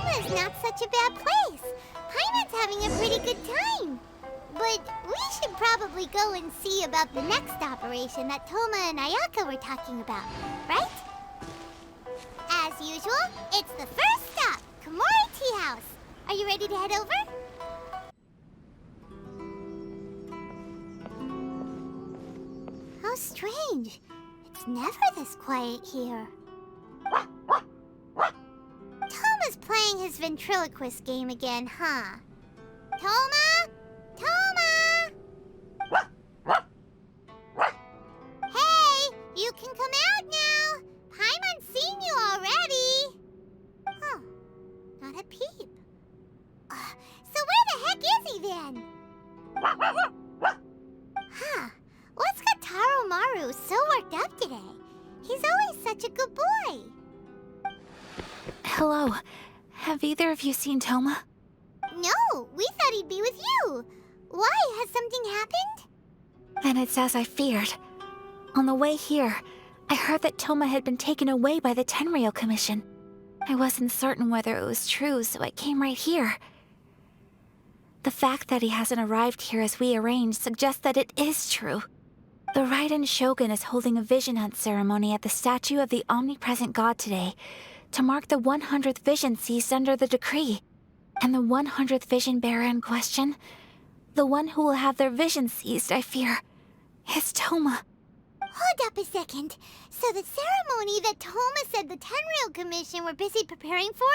Toma's not such a bad place. Paimon's having a pretty good time. But we should probably go and see about the next operation that Toma and Ayaka were talking about, right? As usual, it's the first stop, Komori Tea House. Are you ready to head over? How strange. It's never this quiet here. Toma's playing his ventriloquist game again, huh? Toma? Toma! Hey, you can come out now. Paimon's seen you already. Huh, not a peep. So where the heck is he then? Huh, what's got Taro Maru so worked up today? He's always such a good boy. Hello. Have either of you seen Toma? No, we thought he'd be with you. Why? Has something happened? Then it's as I feared. On the way here, I heard that Toma had been taken away by the Tenryou Commission. I wasn't certain whether it was true, so I came right here. The fact that he hasn't arrived here as we arranged suggests that it is true. The Raiden Shogun is holding a vision hunt ceremony at the statue of the omnipresent god today to mark the 100th vision seized under the decree. And the 100th vision bearer in question, the one who will have their vision seized, I fear, is Toma. Hold up a second. So the ceremony that Toma said the Tenryou Commission were busy preparing for,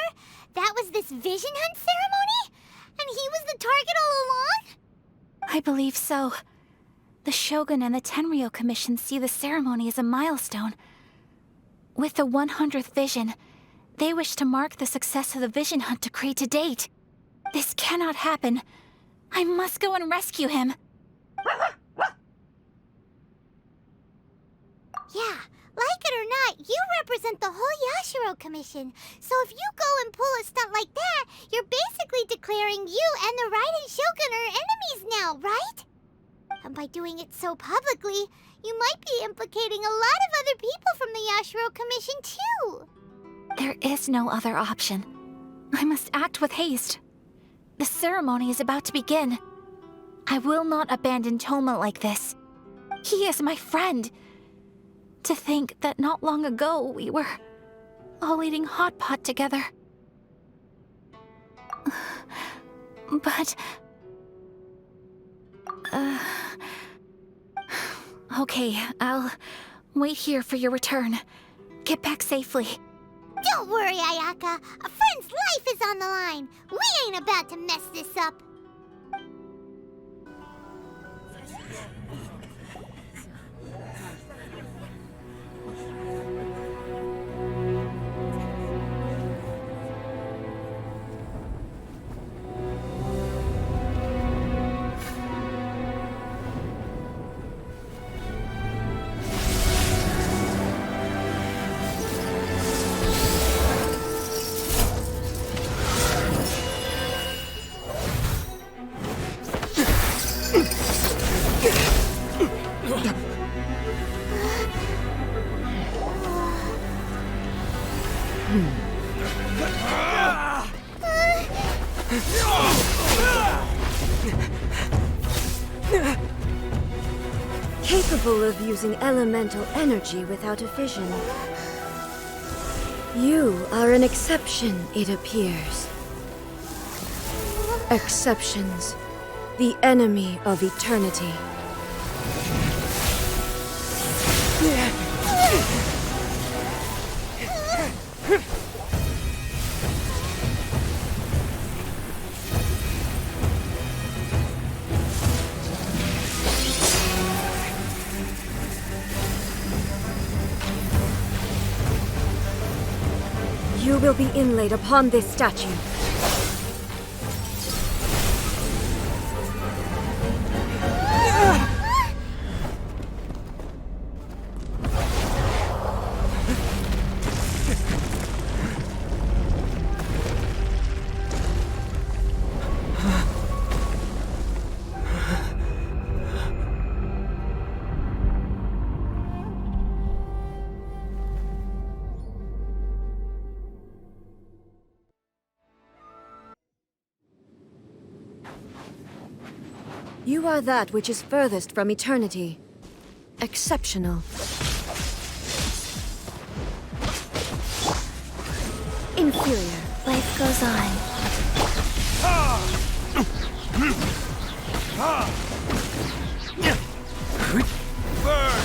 that was this vision hunt ceremony? And he was the target all along? I believe so. The Shogun and the Tenryou Commission see the ceremony as a milestone. With the 100th vision, they wish to mark the success of the vision hunt decree to date. This cannot happen. I must go and rescue him. Yeah, like it or not, you represent the whole Yashiro Commission. So if you go and pull a stunt like that, you're basically declaring you and the Raiden Shogun are enemies now, right? And by doing it so publicly, you might be implicating a lot of other people from the Yashiro Commission too. There is no other option. I must act with haste. The ceremony is about to begin. I will not abandon Toma like this. He is my friend. To think that not long ago we were all eating hot pot together. But... Okay, I'll wait here for your return. Get back safely. Don't worry, Ayaka. A friend's life is on the line. We ain't about to mess this up. Capable of using elemental energy without a vision. You are an exception, it appears. Exceptions, the enemy of eternity. You will be inlaid upon this statue. You are that which is furthest from eternity. Exceptional. Inferior. Life goes on. Burn!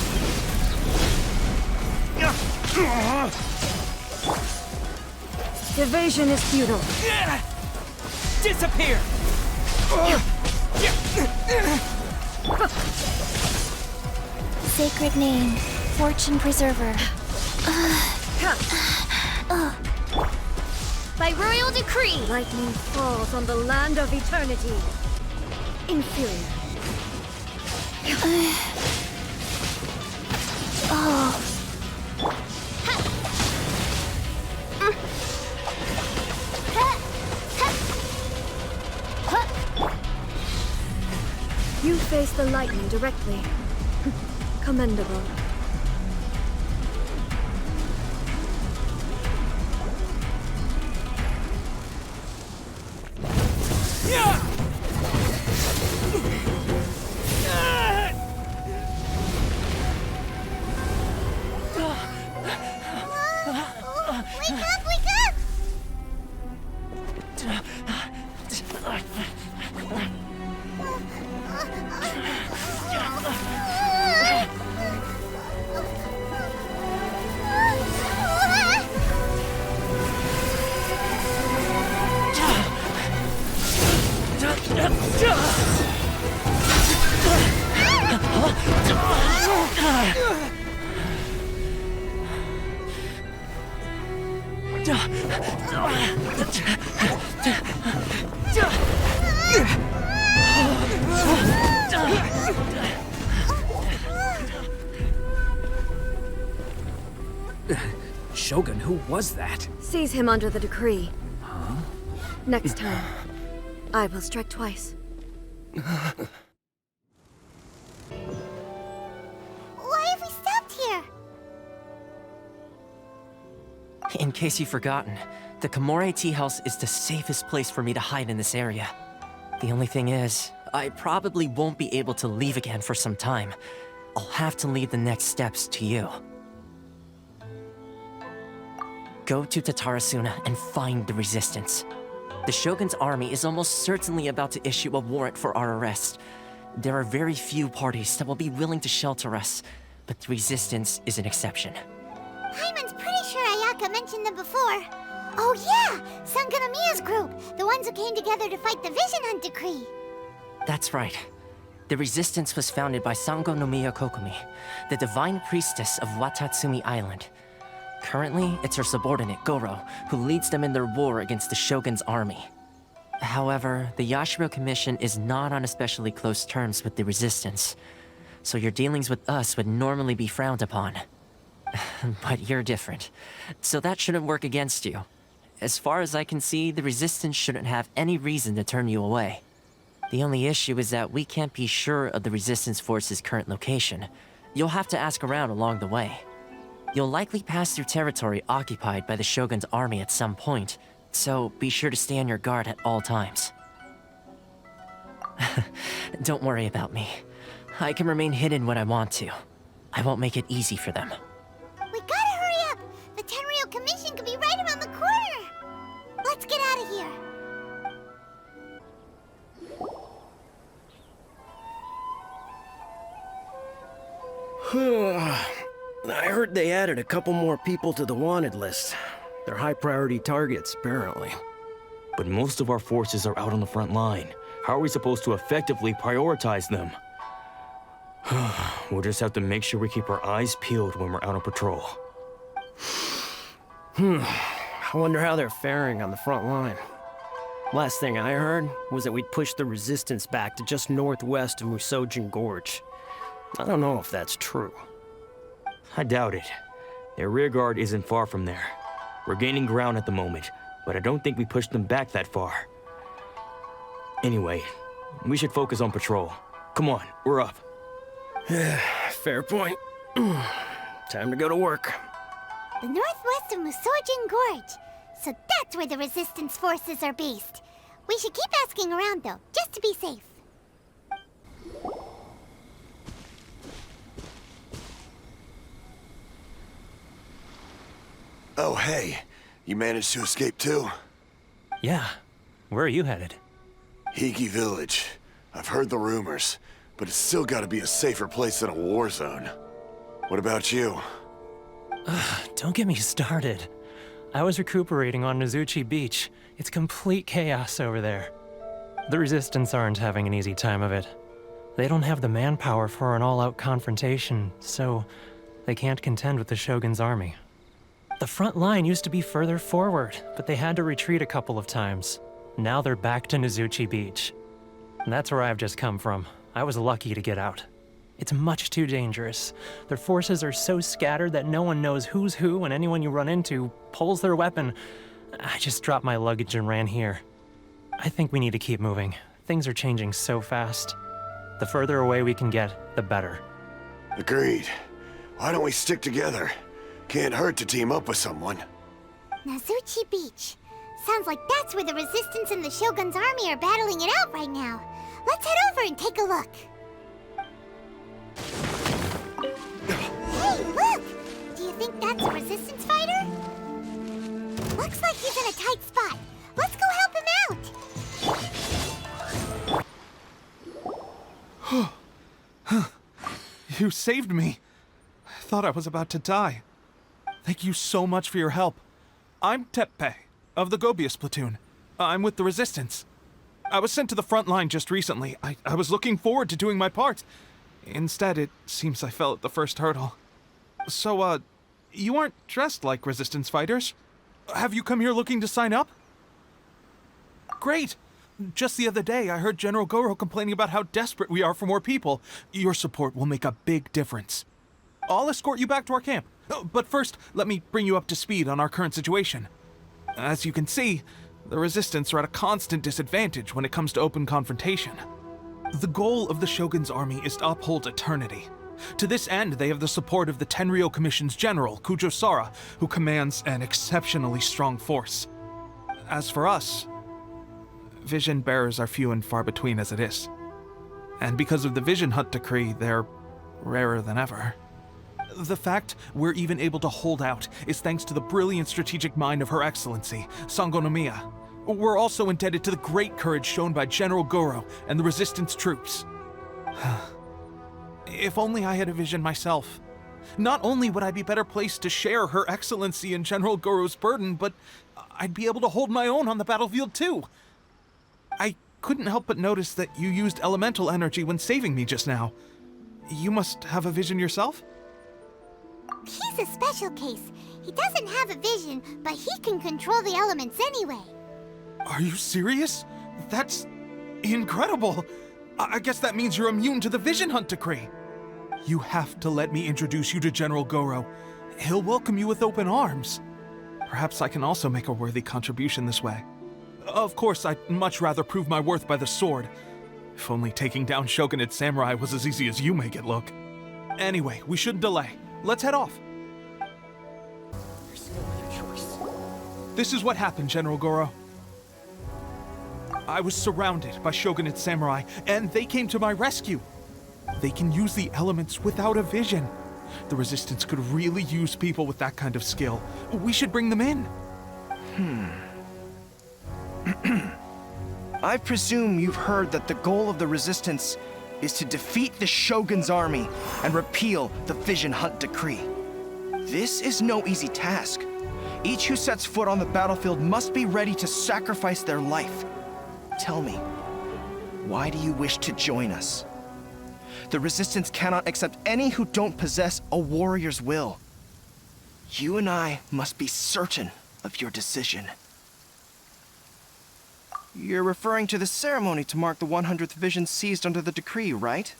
Evasion is futile. Disappear! Sacred name, fortune preserver. By royal decree! Lightning falls on the land of eternity. Inferior. You face the lightning directly. Commendable. Wake up, wake up! Shogun, who was that? Seize him under the decree. Next time, I will strike twice. Why have we stopped here? In case you've forgotten, the Komore Tea House is the safest place for me to hide in this area. The only thing is, I probably won't be able to leave again for some time. I'll have to leave the next steps to you. Go to Tatarasuna and find the Resistance. The Shogun's army is almost certainly about to issue a warrant for our arrest. There are very few parties that will be willing to shelter us, but the Resistance is an exception. Paimon's pretty sure Ayaka mentioned them before. Oh yeah! Sangonomiya's group! The ones who came together to fight the Vision Hunt Decree! That's right. The Resistance was founded by Sangonomiya Kokomi, the divine priestess of Watatsumi Island. Currently, it's her subordinate, Goro, who leads them in their war against the Shogun's army. However, the Yashiro Commission is not on especially close terms with the Resistance, so your dealings with us would normally be frowned upon. But you're different, so that shouldn't work against you. As far as I can see, the Resistance shouldn't have any reason to turn you away. The only issue is that we can't be sure of the Resistance Force's current location. You'll have to ask around along the way. You'll likely pass through territory occupied by the Shogun's army at some point, so be sure to stay on your guard at all times. Don't worry about me. I can remain hidden when I want to. I won't make it easy for them. We gotta hurry up! The Tenryou Commission could be right around the corner! Let's get out of here! I heard they added a couple more people to the wanted list. They're high-priority targets, apparently. But most of our forces are out on the front line. How are we supposed to effectively prioritize them? We'll just have to make sure we keep our eyes peeled when we're out on patrol. I wonder how they're faring on the front line. Last thing I heard was that we'd pushed the Resistance back to just northwest of Musojin Gorge. I don't know if that's true. I doubt it. Their rearguard isn't far from there. We're gaining ground at the moment, but I don't think we pushed them back that far. Anyway, we should focus on patrol. Come on, we're up. Fair point. Time to go to work. The northwest of Musojin Gorge. So that's where the Resistance forces are based. We should keep asking around though, just to be safe. Oh, hey. You managed to escape too? Yeah. Where are you headed? Hiki Village. I've heard the rumors, but it's still gotta be a safer place than a war zone. What about you? Don't get me started. I was recuperating on Nozuchi Beach. It's complete chaos over there. The Resistance aren't having an easy time of it. They don't have the manpower for an all-out confrontation, so they can't contend with the Shogun's army. The front line used to be further forward, but they had to retreat a couple of times. Now they're back to Nozuchi Beach. And that's where I've just come from. I was lucky to get out. It's much too dangerous. Their forces are so scattered that no one knows who's who, and anyone you run into pulls their weapon. I just dropped my luggage and ran here. I think we need to keep moving. Things are changing so fast. The further away we can get, the better. Agreed. Why don't we stick together? Can't hurt to team up with someone. Nozuchi Beach. Sounds like that's where the Resistance and the Shogun's army are battling it out right now. Let's head over and take a look. Hey, look! Do you think that's a Resistance fighter? Looks like he's in a tight spot. Let's go help him out! You saved me. I thought I was about to die. Thank you so much for your help. I'm Teppei, of the Gobius platoon. I'm with the Resistance. I was sent to the front line just recently. I was looking forward to doing my part. Instead, it seems I fell at the first hurdle. So, you aren't dressed like Resistance fighters? Have you come here looking to sign up? Great! Just the other day, I heard General Goro complaining about how desperate we are for more people. Your support will make a big difference. I'll escort you back to our camp. But first, let me bring you up to speed on our current situation. As you can see, the Resistance are at a constant disadvantage when it comes to open confrontation. The goal of the Shogun's army is to uphold eternity. To this end, they have the support of the Tenryou Commission's general, Kujosara, who commands an exceptionally strong force. As for us, vision bearers are few and far between as it is. And because of the Vision Hunt decree, they're rarer than ever. The fact we're even able to hold out is thanks to the brilliant strategic mind of Her Excellency, Sango no Miya. We're also indebted to the great courage shown by General Goro and the Resistance troops. If only I had a vision myself. Not only would I be better placed to share Her Excellency and General Goro's burden, but I'd be able to hold my own on the battlefield too. I couldn't help but notice that you used elemental energy when saving me just now. You must have a vision yourself? He's a special case. He doesn't have a vision, but he can control the elements anyway. Are you serious? That's incredible. I guess that means you're immune to the Vision Hunt decree. You have to let me introduce you to General Goro. He'll welcome you with open arms. Perhaps I can also make a worthy contribution this way. Of course, I'd much rather prove my worth by the sword. If only taking down Shogunate samurai was as easy as you make it look. Anyway, we shouldn't delay. Let's head off. There's no other choice. This is what happened, General Goro. I was surrounded by Shogunate samurai, and they came to my rescue. They can use the elements without a vision. The Resistance could really use people with that kind of skill. We should bring them in. I presume you've heard that the goal of the Resistance is to defeat the Shogun's army and repeal the Vision Hunt decree. This is no easy task. Each who sets foot on the battlefield must be ready to sacrifice their life. Tell me, why do you wish to join us? The Resistance cannot accept any who don't possess a warrior's will. You and I must be certain of your decision. You're referring to the ceremony to mark the 100th vision seized under the decree, right?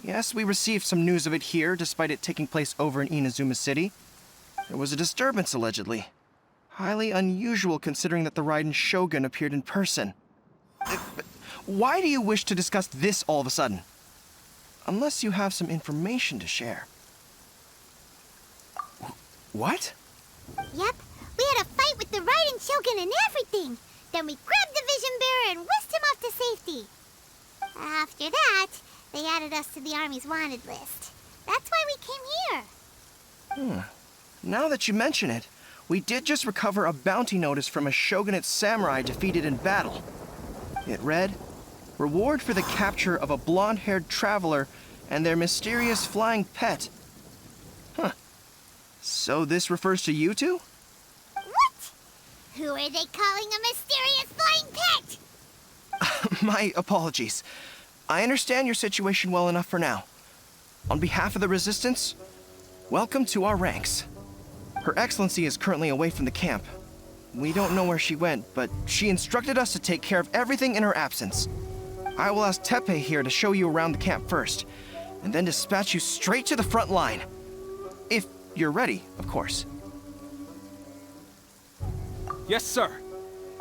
Yes, we received some news of it here, despite it taking place over in Inazuma City. There was a disturbance, allegedly. Highly unusual considering that the Raiden Shogun appeared in person. But why do you wish to discuss this all of a sudden? Unless you have some information to share. What? Yep, we had a fight with the Raiden Shogun and everything. Then we grabbed the Vision Bearer and whisked him off to safety. After that, they added us to the Army's wanted list. That's why we came here. Now that you mention it, we did just recover a bounty notice from a shogunate samurai defeated in battle. It read, "Reward for the capture of a blonde-haired traveler and their mysterious flying pet." Huh. So this refers to you two? What? Who are they calling a mysterious flying pet? My apologies. I understand your situation well enough for now. On behalf of the Resistance, welcome to our ranks. Her Excellency is currently away from the camp. We don't know where she went, but she instructed us to take care of everything in her absence. I will ask Tepe here to show you around the camp first, and then dispatch you straight to the front line. If you're ready, of course. Yes, sir.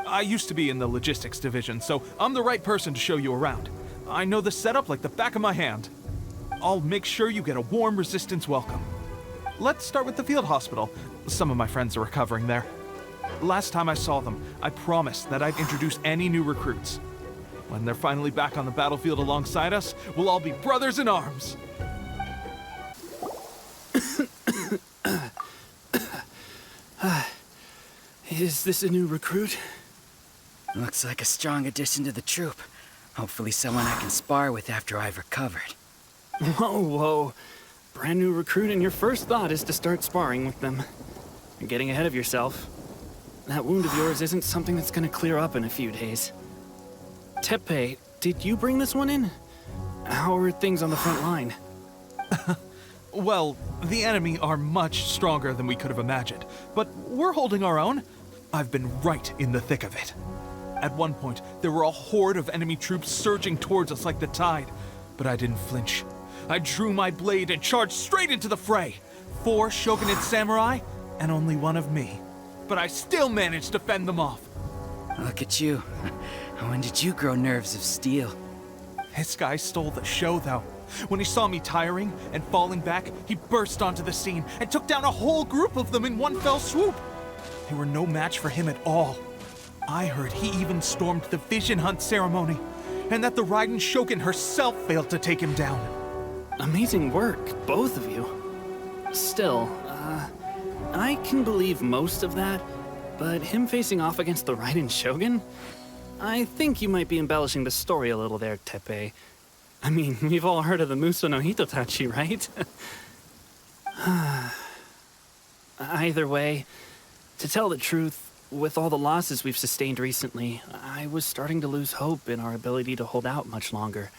I used to be in the logistics division, so I'm the right person to show you around. I know the setup like the back of my hand. I'll make sure you get a warm Resistance welcome. Let's start with the field hospital. Some of my friends are recovering there. Last time I saw them, I promised that I'd introduce any new recruits. When they're finally back on the battlefield alongside us, we'll all be brothers in arms. Is this a new recruit? Looks like a strong addition to the troop. Hopefully someone I can spar with after I've recovered. Whoa. Brand new recruit and your first thought is to start sparring with them. You're getting ahead of yourself. That wound of yours isn't something that's gonna clear up in a few days. Tepe, did you bring this one in? How are things on the front line? Well, the enemy are much stronger than we could have imagined, but we're holding our own. I've been right in the thick of it. At one point, there were a horde of enemy troops surging towards us like the tide, but I didn't flinch. I drew my blade and charged straight into the fray. 4 shogunate samurai, and only one of me. But I still managed to fend them off. Look at you. When did you grow nerves of steel? This guy stole the show, though. When he saw me tiring and falling back, he burst onto the scene and took down a whole group of them in one fell swoop. They were no match for him at all. I heard he even stormed the vision hunt ceremony, and that the Raiden Shogun herself failed to take him down. Amazing work, both of you. Still, I can believe most of that, but him facing off against the Raiden Shogun? I think you might be embellishing the story a little there, Tepe. I mean, we've all heard of the Muso no Hitotachi, right? Either way, to tell the truth, with all the losses we've sustained recently, I was starting to lose hope in our ability to hold out much longer.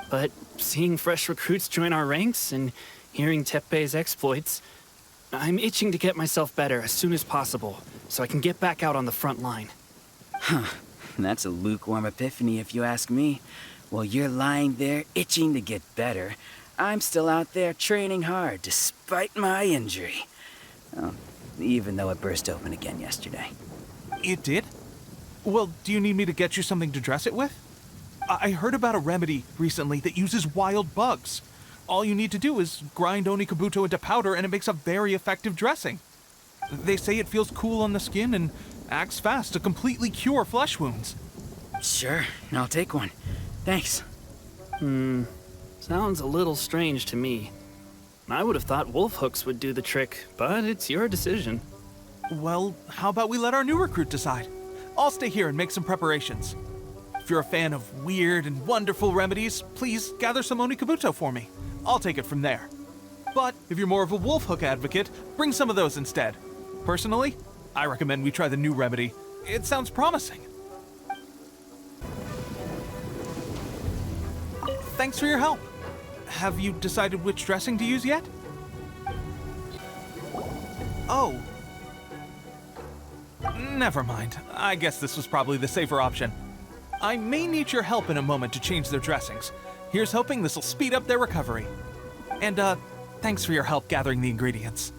But seeing fresh recruits join our ranks and hearing Tepe's exploits, I'm itching to get myself better as soon as possible, so I can get back out on the front line. Huh. That's a lukewarm epiphany if you ask me. While you're lying there itching to get better, I'm still out there training hard despite my injury. Even though it burst open again yesterday. It did? Well, do you need me to get you something to dress it with? I heard about a remedy recently that uses wild bugs. All you need to do is grind Onikabuto into powder and it makes a very effective dressing. They say it feels cool on the skin and acts fast to completely cure flesh wounds. Sure, I'll take one. Thanks. Sounds a little strange to me. I would have thought wolf hooks would do the trick, but it's your decision. Well, how about we let our new recruit decide? I'll stay here and make some preparations. If you're a fan of weird and wonderful remedies, please gather some Onikabuto for me. I'll take it from there. But if you're more of a wolf hook advocate, bring some of those instead. Personally, I recommend we try the new remedy. It sounds promising. Thanks for your help. Have you decided which dressing to use yet? Oh. Never mind. I guess this was probably the safer option. I may need your help in a moment to change their dressings. Here's hoping this'll speed up their recovery. And, thanks for your help gathering the ingredients.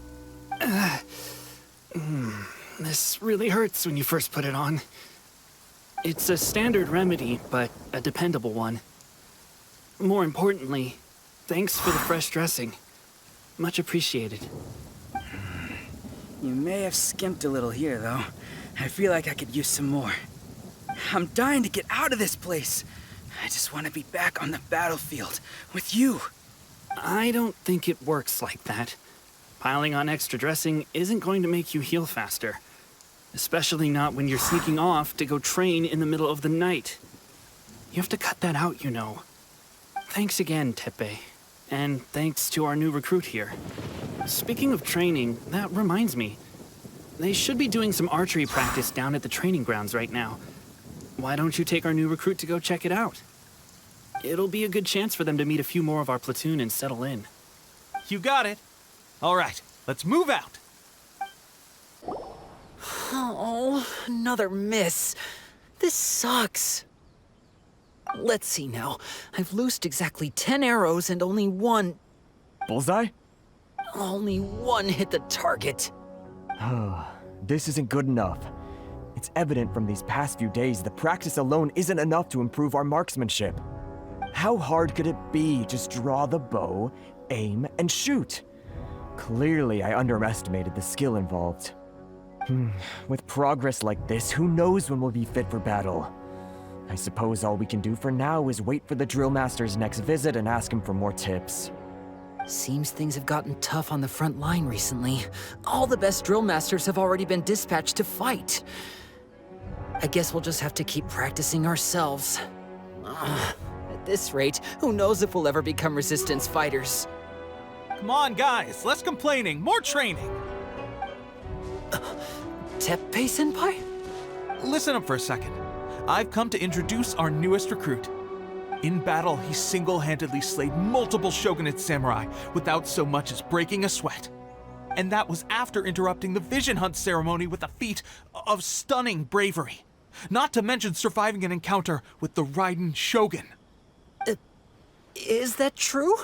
This really hurts when you first put it on. It's a standard remedy, but a dependable one. More importantly, thanks for the fresh dressing. Much appreciated. You may have skimped a little here, though. I feel like I could use some more. I'm dying to get out of this place. I just want to be back on the battlefield with you. I don't think it works like that. Piling on extra dressing isn't going to make you heal faster. Especially not when you're sneaking off to go train in the middle of the night. You have to cut that out, you know. Thanks again, Tepe. And thanks to our new recruit here. Speaking of training, that reminds me. They should be doing some archery practice down at the training grounds right now. Why don't you take our new recruit to go check it out? It'll be a good chance for them to meet a few more of our platoon and settle in. You got it. All right, let's move out. Oh, another miss. This sucks. Let's see now. I've loosed exactly 10 arrows and only one... Bullseye? Only one hit the target. This isn't good enough. It's evident from these past few days that practice alone isn't enough to improve our marksmanship. How hard could it be? Just draw the bow, aim, and shoot. Clearly, I underestimated the skill involved. With progress like this, who knows when we'll be fit for battle? I suppose all we can do for now is wait for the drill master's next visit and ask him for more tips. Seems things have gotten tough on the front line recently. All the best drill masters have already been dispatched to fight. I guess we'll just have to keep practicing ourselves. At this rate, who knows if we'll ever become resistance fighters. Come on, guys, less complaining, more training. Teppei-senpai? Listen up for a second. I've come to introduce our newest recruit. In battle, he single-handedly slayed multiple shogunate samurai without so much as breaking a sweat. And that was after interrupting the vision hunt ceremony with a feat of stunning bravery. Not to mention surviving an encounter with the Raiden Shogun. Is that true?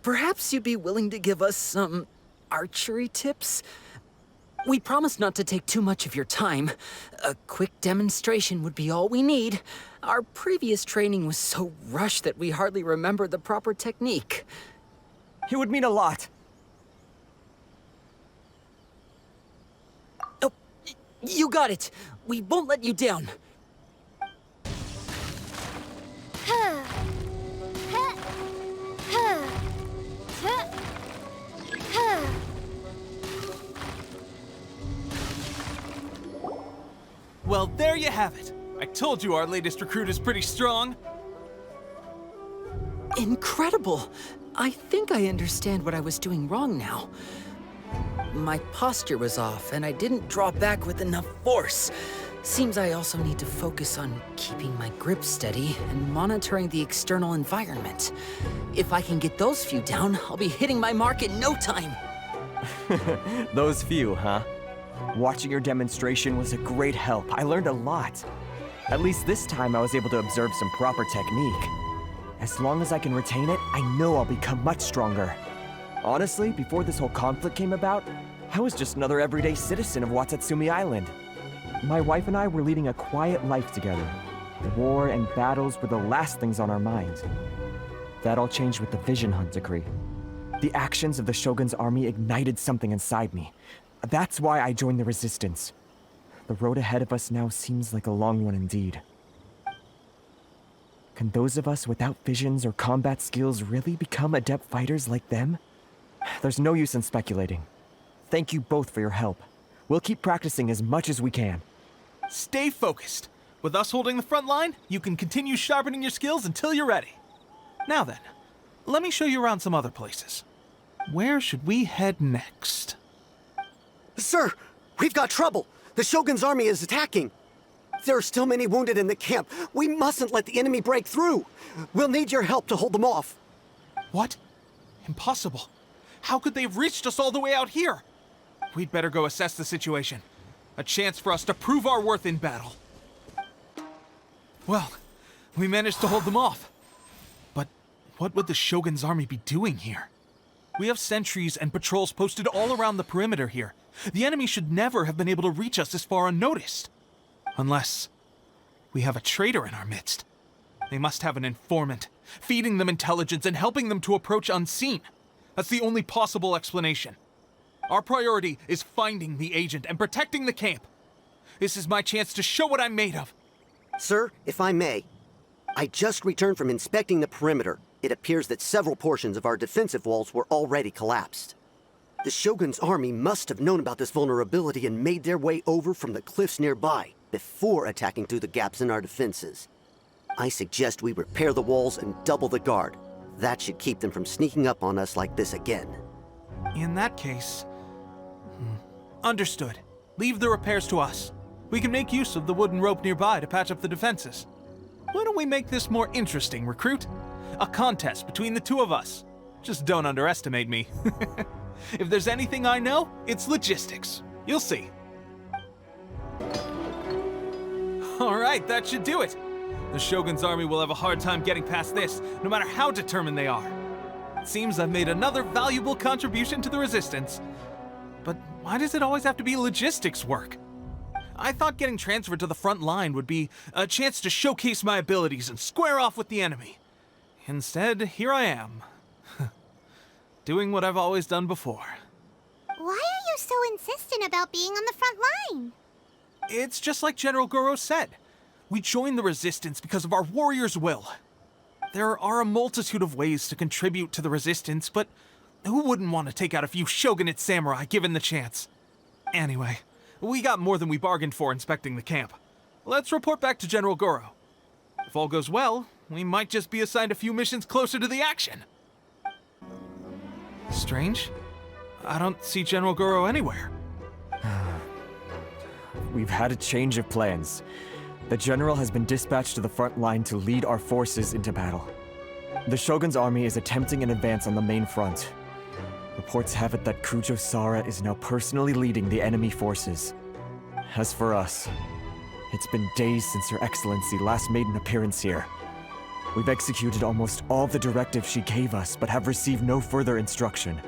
Perhaps you'd be willing to give us some archery tips? We promise not to take too much of your time. A quick demonstration would be all we need. Our previous training was so rushed that we hardly remember the proper technique. It would mean a lot. Oh, you got it. We won't let you down. Well, there you have it. I told you our latest recruit is pretty strong. Incredible! I think I understand what I was doing wrong now. My posture was off, and I didn't draw back with enough force. Seems I also need to focus on keeping my grip steady and monitoring the external environment. If I can get those few down, I'll be hitting my mark in no time. Those few, huh? Watching your demonstration was a great help. I learned a lot. At least this time I was able to observe some proper technique. As long as I can retain it, I know I'll become much stronger. Honestly, before this whole conflict came about, I was just another everyday citizen of Watatsumi Island. My wife and I were leading a quiet life together. War and battles were the last things on our minds. That all changed with the Vision Hunt decree. The actions of the Shogun's army ignited something inside me. That's why I joined the Resistance. The road ahead of us now seems like a long one indeed. Can those of us without visions or combat skills really become adept fighters like them? There's no use in speculating. Thank you both for your help. We'll keep practicing as much as we can. Stay focused. With us holding the front line, you can continue sharpening your skills until you're ready. Now then, let me show you around some other places. Where should we head next? Sir, we've got trouble. The Shogun's army is attacking. There are still many wounded in the camp. We mustn't let the enemy break through. We'll need your help to hold them off. What? Impossible. How could they have reached us all the way out here? We'd better go assess the situation. A chance for us to prove our worth in battle. Well, we managed to hold them off. But what would the Shogun's army be doing here? We have sentries and patrols posted all around the perimeter here. The enemy should never have been able to reach us this far unnoticed. Unless we have a traitor in our midst. They must have an informant, feeding them intelligence and helping them to approach unseen. That's the only possible explanation. Our priority is finding the agent and protecting the camp. This is my chance to show what I'm made of. Sir, if I may, I just returned from inspecting the perimeter. It appears that several portions of our defensive walls were already collapsed. The Shogun's army must have known about this vulnerability and made their way over from the cliffs nearby before attacking through the gaps in our defenses. I suggest we repair the walls and double the guard. That should keep them from sneaking up on us like this again. In that case... Understood. Leave the repairs to us. We can make use of the wooden rope nearby to patch up the defenses. Why don't we make this more interesting, recruit? A contest between the two of us. Just don't underestimate me. If there's anything I know, it's logistics. You'll see. Alright, that should do it. The Shogun's army will have a hard time getting past this, no matter how determined they are. It seems I've made another valuable contribution to the Resistance. But why does it always have to be logistics work? I thought getting transferred to the front line would be a chance to showcase my abilities and square off with the enemy. Instead, here I am. Doing what I've always done before. Why are you so insistent about being on the front line? It's just like General Goro said. We joined the Resistance because of our warrior's will. There are a multitude of ways to contribute to the Resistance, but who wouldn't want to take out a few shogunate samurai given the chance? Anyway, we got more than we bargained for inspecting the camp. Let's report back to General Goro. If all goes well, we might just be assigned a few missions closer to the action. Strange. I don't see General Goro anywhere. We've had a change of plans. The general has been dispatched to the front line to lead our forces into battle. The Shogun's army is attempting an advance on the main front. Reports have it that Kujo Sara is now personally leading the enemy forces. As for us, it's been days since Her Excellency last made an appearance here. We've executed almost all the directives she gave us, but have received no further instruction.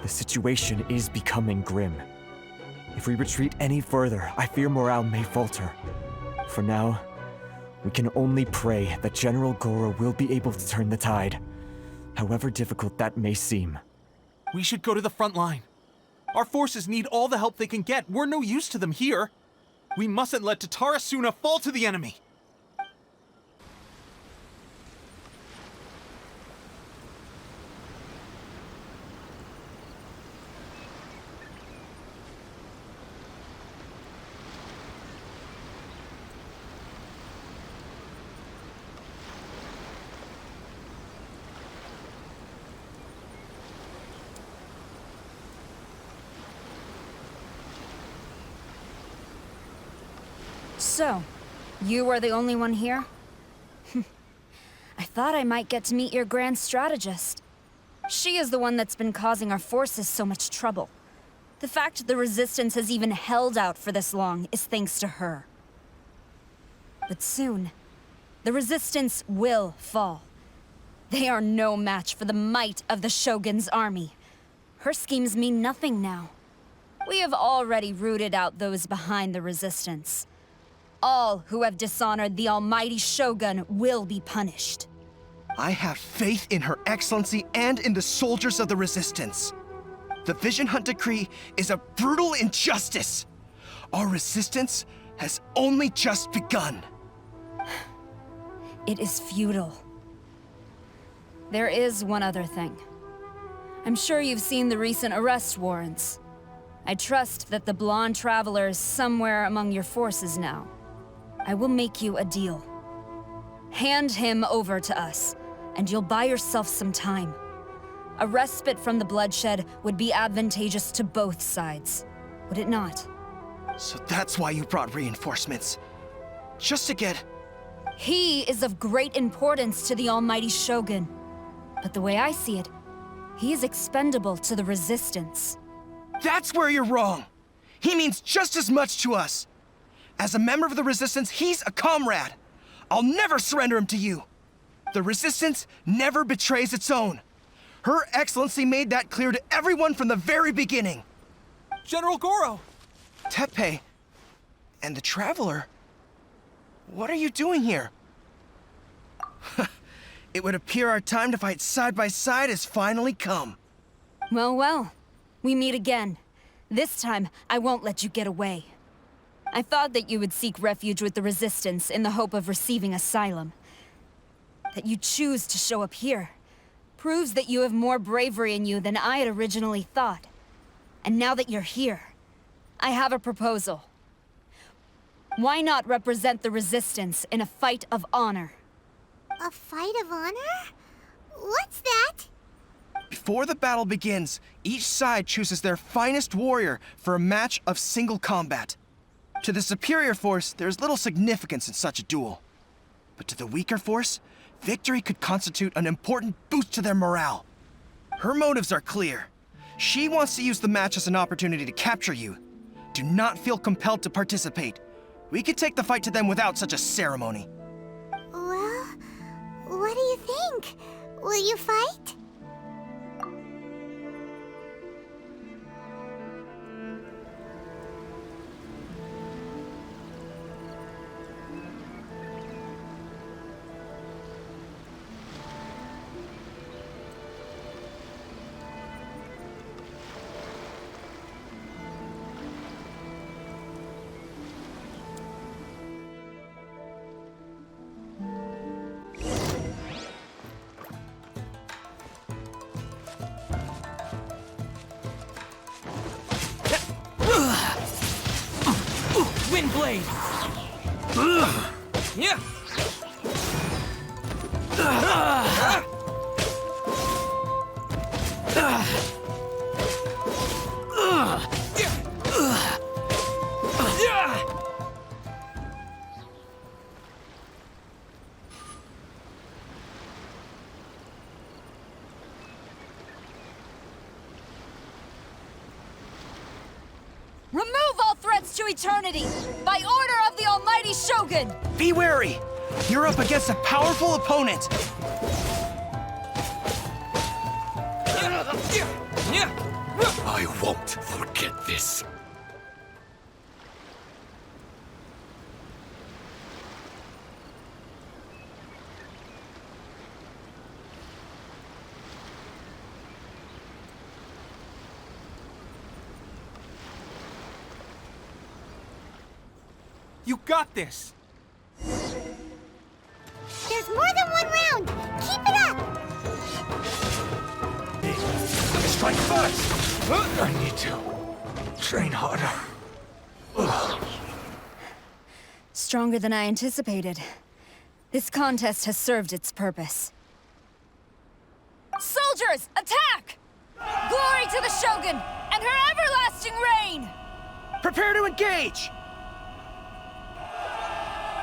The situation is becoming grim. If we retreat any further, I fear morale may falter. For now, we can only pray that General Goro will be able to turn the tide, however difficult that may seem. We should go to the front line. Our forces need all the help they can get. We're no use to them here. We mustn't let Tatarasuna fall to the enemy. So, you are the only one here? I thought I might get to meet your grand strategist. She is the one that's been causing our forces so much trouble. The fact the Resistance has even held out for this long is thanks to her. But soon, the Resistance will fall. They are no match for the might of the Shogun's army. Her schemes mean nothing now. We have already rooted out those behind the Resistance. All who have dishonored the almighty Shogun will be punished. I have faith in Her Excellency and in the soldiers of the Resistance. The Vision Hunt Decree is a brutal injustice. Our resistance has only just begun. It is futile. There is one other thing. I'm sure you've seen the recent arrest warrants. I trust that the blonde traveler is somewhere among your forces now. I will make you a deal. Hand him over to us, and you'll buy yourself some time. A respite from the bloodshed would be advantageous to both sides, would it not? So that's why you brought reinforcements. Just to get... He is of great importance to the almighty Shogun. But the way I see it, he is expendable to the Resistance. That's where you're wrong! He means just as much to us! As a member of the Resistance, he's a comrade! I'll never surrender him to you! The Resistance never betrays its own. Her Excellency made that clear to everyone from the very beginning. General Goro! Teppei and the Traveler? What are you doing here? It would appear our time to fight side by side has finally come. Well, well. We meet again. This time, I won't let you get away. I thought that you would seek refuge with the Resistance in the hope of receiving asylum. That you choose to show up here proves that you have more bravery in you than I had originally thought. And now that you're here, I have a proposal. Why not represent the Resistance in a fight of honor? A fight of honor? What's that? Before the battle begins, each side chooses their finest warrior for a match of single combat. To the superior force, there is little significance in such a duel. But to the weaker force, victory could constitute an important boost to their morale. Her motives are clear. She wants to use the match as an opportunity to capture you. Do not feel compelled to participate. We could take the fight to them without such a ceremony. Well, what do you think? Will you fight? Windblade! Yeah! Remove all threats to eternity, by order of the Almighty Shogun! Be wary! You're up against a powerful opponent! I won't forget this. You got this! There's more than one round! Keep it up! Strike first! I need to train harder. Stronger than I anticipated. This contest has served its purpose. Soldiers, attack! Glory to the Shogun and her everlasting reign! Prepare to engage!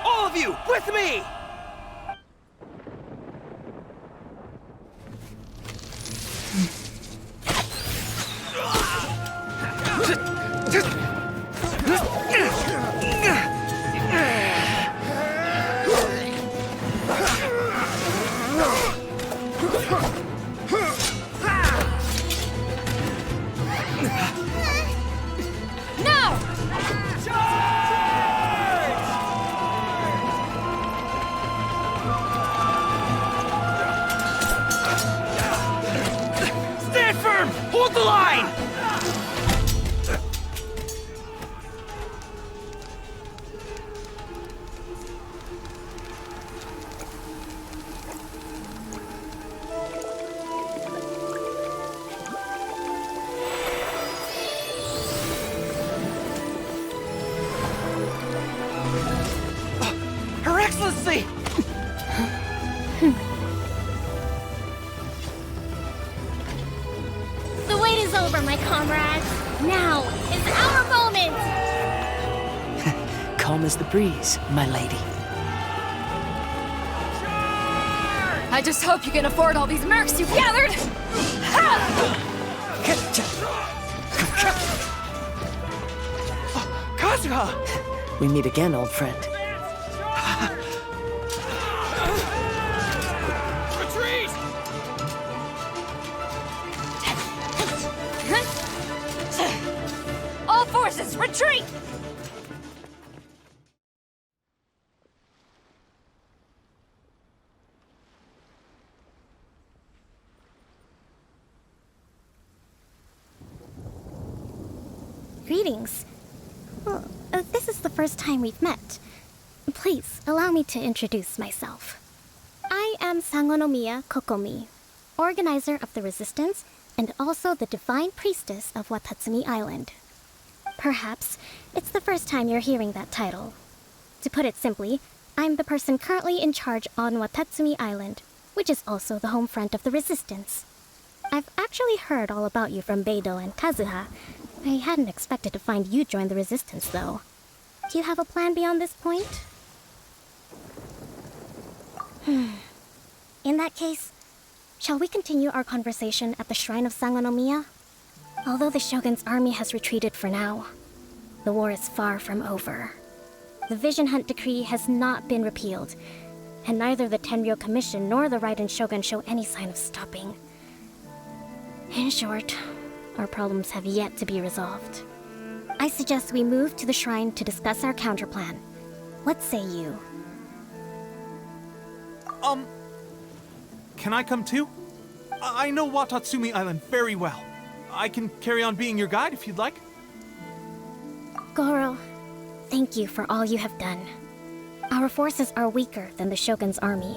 All of you, with me! Hold the line! Her Excellency! The wait is over, my comrades. Now is our moment! Calm as the breeze, my lady. I just hope you can afford all these mercs you've gathered! Kazuha! We meet again, old friend. Retreat! All forces, retreat! Greetings. Well, this is the first time we've met. Please, allow me to introduce myself. I am Sangonomiya Kokomi, organizer of the Resistance and also the Divine Priestess of Watatsumi Island. Perhaps it's the first time you're hearing that title. To put it simply, I'm the person currently in charge on Watatsumi Island, which is also the home front of the Resistance. I've actually heard all about you from Beidou and Kazuha. I hadn't expected to find you join the Resistance, though. Do you have a plan beyond this point? In that case, shall we continue our conversation at the Shrine of Sangonomiya? Although the Shogun's army has retreated for now, the war is far from over. The Vision Hunt Decree has not been repealed, and neither the Tenryou Commission nor the Raiden Shogun show any sign of stopping. In short, our problems have yet to be resolved. I suggest we move to the shrine to discuss our counterplan. What say you? Can I come too? I know Watatsumi Island very well. I can carry on being your guide if you'd like. Goro, thank you for all you have done. Our forces are weaker than the Shogun's army,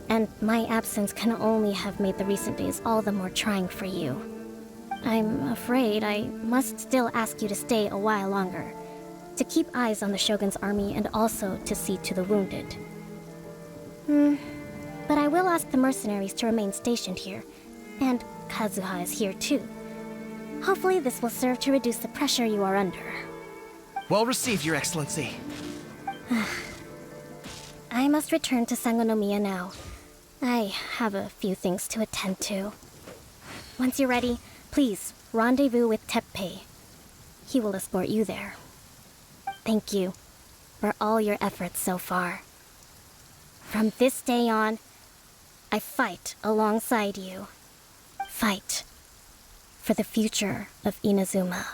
and my absence can only have made the recent days all the more trying for you. I'm afraid I must still ask you to stay a while longer, to keep eyes on the Shogun's army and also to see to the wounded. But I will ask the mercenaries to remain stationed here, and Kazuha is here too. Hopefully this will serve to reduce the pressure you are under. Well received, Your Excellency. I must return to Sangonomiya now. I have a few things to attend to. Once you're ready, please rendezvous with Teppei. He will escort you there. Thank you for all your efforts so far. From this day on, I fight alongside you. Fight for the future of Inazuma.